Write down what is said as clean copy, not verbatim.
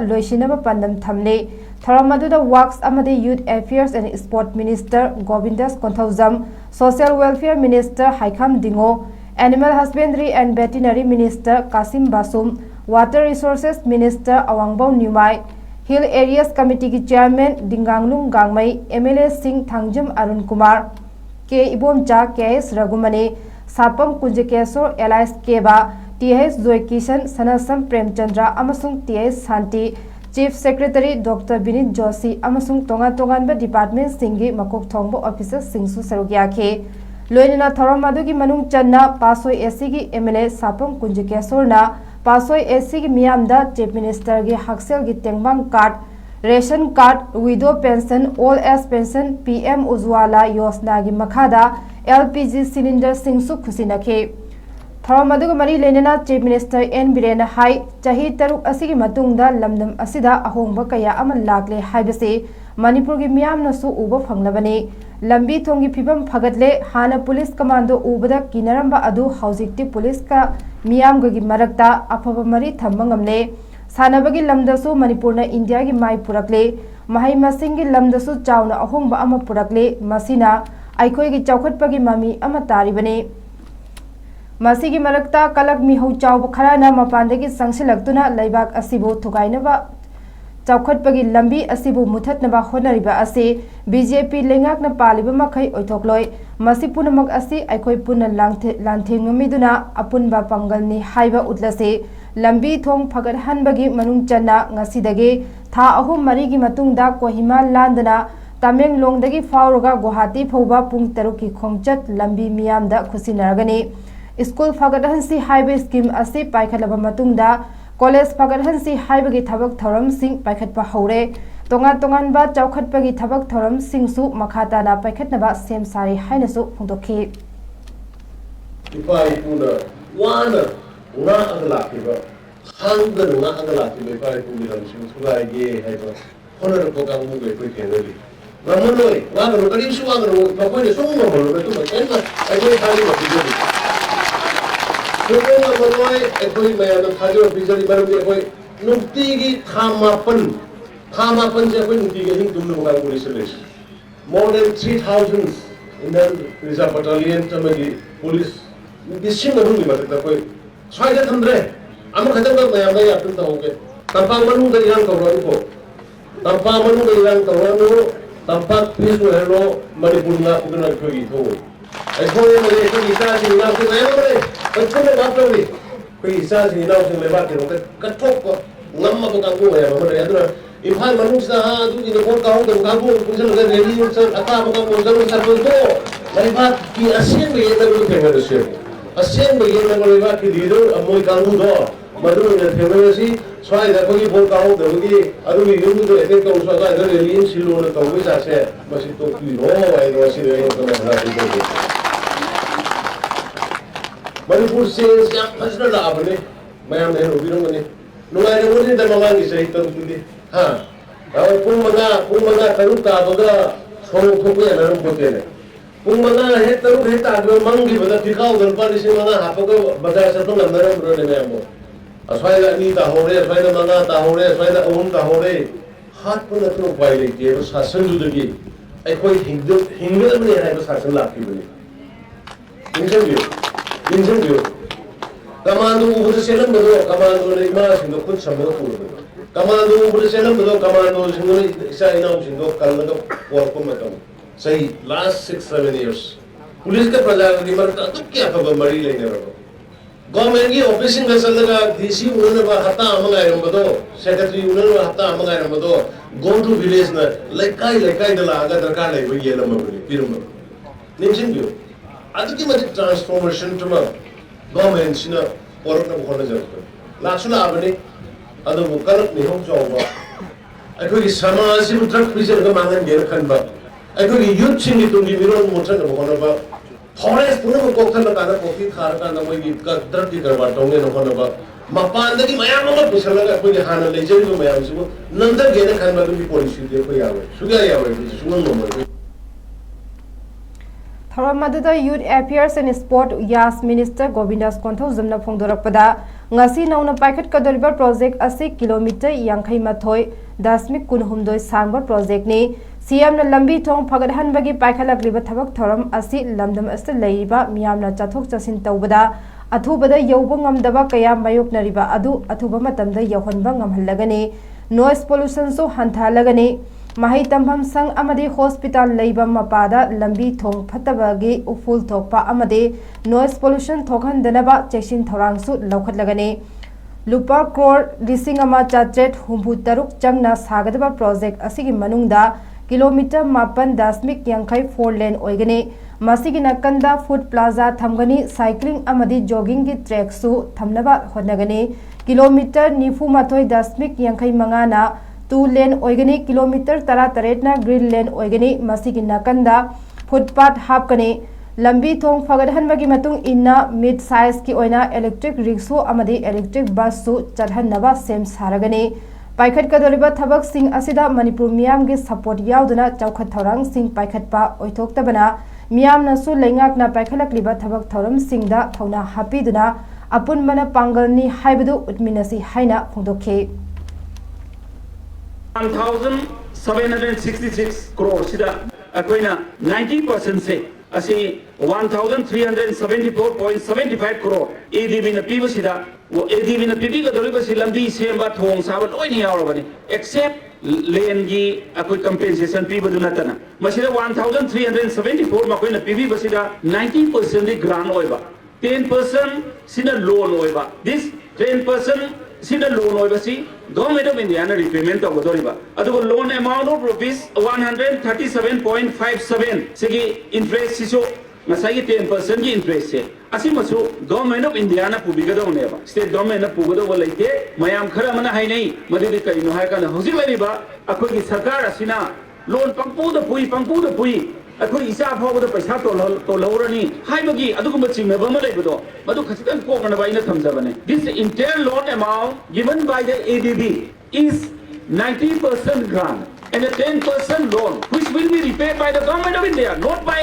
लोइसिनब पंदम थमले थरम अदुदा वर्क्स अमदे youth affairs and sport minister Govindas Konthoujam social welfare minister Heikham Dingo animal husbandry and veterinary minister Kashim Vashum water resources minister Awangbow Newmai hill areas committee की chairman Dinganglung Gangmei MLA Singh Thangjam Arun Kumar K Ibomcha KS Raghumani Sapam Kunjakeswar alias Keba TS Joy Kishan Sanasam Premchandra अमसुंग TS Shanti chief secretary doctor Vineet Joshi अमसुंग तोंगान department सिंगी मकोक Thongba officer सिंगसु सरुगियाखे लोइना थरम अदुगी मनुंग चन्ना पासोय एसी की एमएलए सापम कुंजकेश्वरना पासोय एसी की मियामदा चीफ मिनिस्टर की हक्सेल की तेंगबांग card ration card widow pension old age pension PM Ujjwala Yojana की मखादा एलपीजी सिलेंडर सिंगसु खुसिनखे थरम अदुगा मरी लेनेना चीफ मिनिस्टर एन बिरेन हाई चाही तरुक असिगी मतुंगदा लमदम असिदा अहोंगबा कया अमन लागले हाइबसे मणिपुर की मियामनसु उबा फंगलबने लंबी थोंगी फिबम फगतले हाना पुलिस कमांडो उबदा किनरंबा अदु हौजिक्ति पुलिस का मियामगगी मरकता अफब मरी थम्बंगमने सानबगी लमदसु मणिपुरना इंडिया की माई पुरकले महै मसिंगी लमदसु चावना अहोंगबा अमा पुरकले मसिना आइखोयगी चौखटपगी ममी अमा तारिबने मसीगी मरकता कलक मिहौ चाव खराना मपानदगी संगसिलक्तुना लैबाक असिबु थुगाइनबा चौखटपगी लंबी असिबु मुथतनबा होनरिबा असे बीजेपी लेंगाकना पालिबा मखै ओइथोकलोय मसी पुनमक असी अखोय पुन लांथेंगमिदुना अपुनबा पंगलनी हाइबा उतलसे लंबी थोंग फगत हनबगी मनुंग चन्ना ngasiदगे था अहुम मरीगी मतुंगदा कोहिमा लांदना तमेंगलोंगदगी फावरगा गुवाहाटी फौबा पुंग तरुकी खोंगचत लंबी मियामदा खुसिनरगनी स्कूल फगतहनसी हाइबे स्कीम असी पाइखलबा मतुंगदा कॉलेज फगतहनसी हाइबगी थबक थौरम सिंह पाइखटपा हौरे तोंगान चौखटपगी थबक थौरम सिंहसु मखाताना पाइखटनबा सेम सारी हाइनसु फोंदोखि इपाई पुना वाना उना अगलाखिबा हांगन उना अगलाखिबा इपाई पुनि रमसिंह सुगाइगे हाइबा होनर कोगांग मुगे कोइ केनरि नमनोय वागनो करिसु वागनो मकोय सोंगो होलो बेतु मकेन आइगोय खाली मतिजि सुबह मरोय एकोई मयान खाजो बिजली बरबी एकोई नुक्तिगी थामापन से एकोई नुक्तिगी हिंग दुमनु बंगाल पुलिस रिलेश more than 3,000 Indian Reserve Battalion तमगी पुलिस बिसिंग मरुंगी मतलब कोई स्वाइजा थंद्रे आम खतम का मयान में यातुन ताऊके तंपा मनु का इलान करो को तंपा मनु का इलान करो तंपा पीस में हेलो मणिपुरना उगना कोई तो ऐकोई में एक इसा से इलान के मयान में बच्चों में बात करोगे कोई इसा से इलान से में बात करोगे कठोक को नम्मा को कांगो है मतलब यार इम्फाल मनुष्य हाँ तू इन्हें कौन काहूँ तो काहूँ कुछ लोग रेडी हो सर अता आपका मोजर सर तो मेरी बात की असीम में ये तक थे मेरे से असीम में ये तक मेरी बात की लीडर अब मोई काहूँ तो मधुर ने थे मेरे से स्वाय देखो कि बोल काहूँ तो कि अरु ये यूँ तो ऐसे तो उसका इधर रेलियन सिलो ने तो वही सासे बस तो की रो वाई रो सी रही तो मैं हला दी तो मणिपुर से क्या फंसना ला आपने मैं हम नहीं रोबी रोंगे नुमाई ने मुझे दरमांगी सही तो तुझे हाँ और पुंगमंगा तरुक का बगा सोंग थोपे नरम पोते ने पुंगमंगा है तरुक है ताकि मंगी बगा दिखाओ गणपति से मंगा हापों बाजार से तो नरम रोने में हमको अस्वाइला नी ता हो रहे अस्वाइला मंगा ता हो रहे अस्वाइला ओम ता हो रहे हाथ पर नतरो पाई लेती है वो शासन जुदगी एक कोई हिंदू बने है वो शासन लाती बने इंजन कमांडो उधर से लंबे दो कमांडो ने मार सिंधु कुछ समय पूरा कमांडो उधर से लंबे दो कमांडो सिंधु इसा इनाम सिंधु कल ना तो वर्क में कम सही लास्ट 6-7 years पुलिस के प्रजापति की मरता तो क्या खबर मरी लेने रहो गवर्नमेंट की ऑफिसिंग का सलगा डीसी उन्होंने हत्ता मंगाए रहो बतो सेक्रेटरी उन्होंने हत्ता मंगाए रहो बतो गो टू विलेज ना लेकाई दला आगा दरकार है वही ये लम्बे बने पिरुम निम्सिंग क्यों आज की मत ट्रांसफॉर्मेशन टुमा गवर्नमेंट सिना औरत ने बहुत जरूरत लाचुला आपने अदो वो करत नहीं हो जाओगा ऐको की समाज से ड्रग पीछे का मांगन गेर खनबा ऐको की यूथ सिंगी तुंगी मिरोन मोचन का बहुत बा फॉरेस्ट पुनः को कोक्थन का ना कोकी खार का ना वही की का ड्रग की करवा टोंगे न होना बा मपान दगी मयाम मत पिछल लगा कोई हाना ले जाए तो मयाम से वो नंदर गेर खनबा की पॉलिसी दे कोई आवे सुगा आवे Sugan number Tharamadada Youth Affairs and Sport Yas Minister Govindas Konthozamna Phongdorappada ngasi nauna paikhat kadoriba project asi kilometer 58 dasmik kunhumdoi sangba project ni CM na lambi thong phagadhanbagi paikhalakliba thabak thoram asi lamdam asta leiba miyamna chathok chasin tawbada athubada yauba ngamdaba kaya mayoknariba adu athuba matamda yauhanba ngamhallagani noise pollution so hanthalagani Mahai Tamham Sang Amadi Hospital Leiba Mapada Lambi Thong Fatabagi Uful Thokpa Amadi Noise Pollution Thokhan Danaba Cheshin Thorangsu Laukatlagani Lupa Crore Lisingama Chachet Humbu Taruk Changna Sagadaba Project Asigi Manungda Kilometer Mapan Dasmik Yankai 4 lane Oigani Masigi Nakanda Food Plaza Thamgani Cycling Amadi Jogging Ki Track Su Thamnaba Hodnagani Kilometer Nifu Matoi Dasmik Yankai Mangana 2 lane oigani kilometer tara taretna green lane oigani masigi nakanda footpath hapkani lambi thong phagadhanbagi matung inna mid size ki oina electric rickshaw amadi electric bus su chadhannaba sem saragani paikhat kadoriba thabak sing asida manipur miyam gi support yauduna chawkhat thorang sing paikhat pa oithoktabana miyam na su leingak na paikhalakliba thabak thoram singda thona hapiduna apun mana pangalni haibadu utminasi haina phongdokhe 1,766 crore sida akoina 90% se asi 1,374.75 crore ADB na piba sida wo ADB na pibi ga doliba si lambi semba thong saba loi ni yawrabani except lane gi akoi compensation piba dunatana masida 1,374 makoina pibi basida 90% di grant oiba 10% sida loan oiba this 10% sida loan oiba si Government of India na repayment of Godoriba. Adugo loan amount of rupees 137.57 sigi interest siso masai 10% ki interest se. Asi masu Government of India na pubiga do neba. State government na pubiga do laite mayam khara mana hai nei madidi kai no hai kana hoji lariba akoi ki sarkar asina loan pangpu da pui akoi isa phaw da paisa to lorani hai bagi adugumba chingna ba ma leibudo madu khasitan ko kana ba ina thamjabane. This entire loan amount given by the ADB is 90% grant and a 10% loan which will be repaid by the Government of India, not by